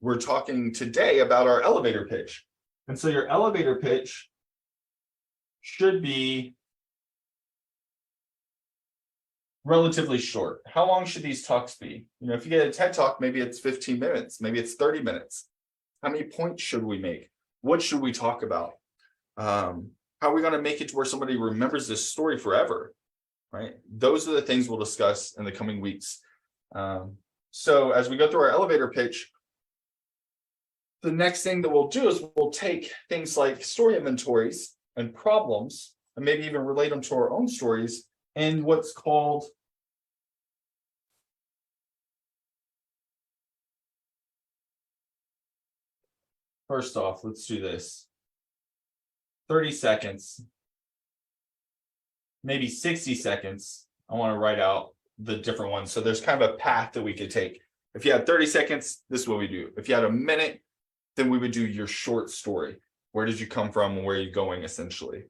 we're talking today about our elevator pitch. And so your elevator pitch should be relatively short. How long should these talks be? If you get a TED Talk, maybe it's 15 minutes, maybe it's 30 minutes. How many points should we make? What should we talk about? How are we going to make it to where somebody remembers this story forever? Right? Those are the things we'll discuss in the coming weeks. So as we go through our elevator pitch, the next thing that we'll do is we'll take things like story inventories and problems, and maybe even relate them to our own stories in what's called first off, let's do this. 30 seconds, maybe 60 seconds. I want to write out the different ones. So there's kind of a path that we could take. If you had 30 seconds, this is what we do. If you had a minute, then we would do your short story. Where did you come from and where are you going, essentially?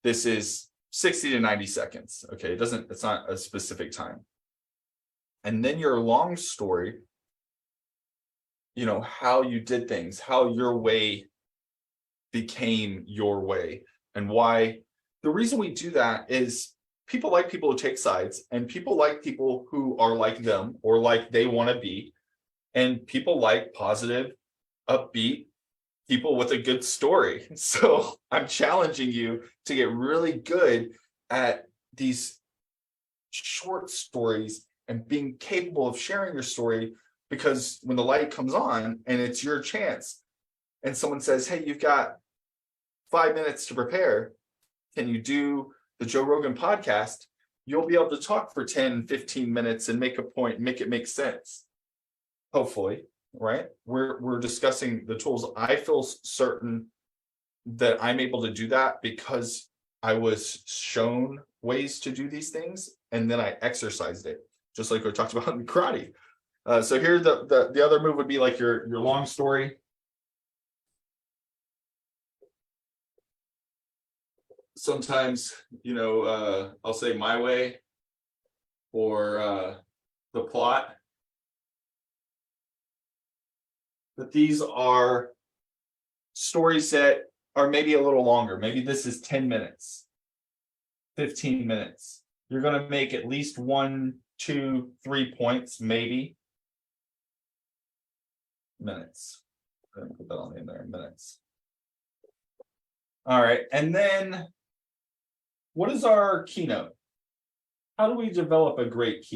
This is 60 to 90 seconds. Okay, it's not a specific time. And then your long story, how you did things, how your way became your way, and why. The reason we do that is people like people who take sides, and people like people who are like them or like they want to be, and people like positive, upbeat people with a good story. So I'm challenging you to get really good at these short stories and being capable of sharing your story, because when the light comes on and it's your chance and someone says, hey, you've got 5 minutes to prepare, can you do the Joe Rogan podcast? You'll be able to talk for 10, 15 minutes and make a point, make it make sense. Hopefully, right? We're discussing the tools. I feel certain that I'm able to do that because I was shown ways to do these things, and then I exercised it, just like we talked about in karate. So here, the other move would be like your long story. Sometimes, I'll say my way or the plot. But these are stories that are maybe a little longer. Maybe this is 10 minutes, 15 minutes. You're going to make at least 1, 2, 3 points, maybe. Minutes. I'm going to put that on in there, minutes. All right. And then what is our keynote? How do we develop a great keynote?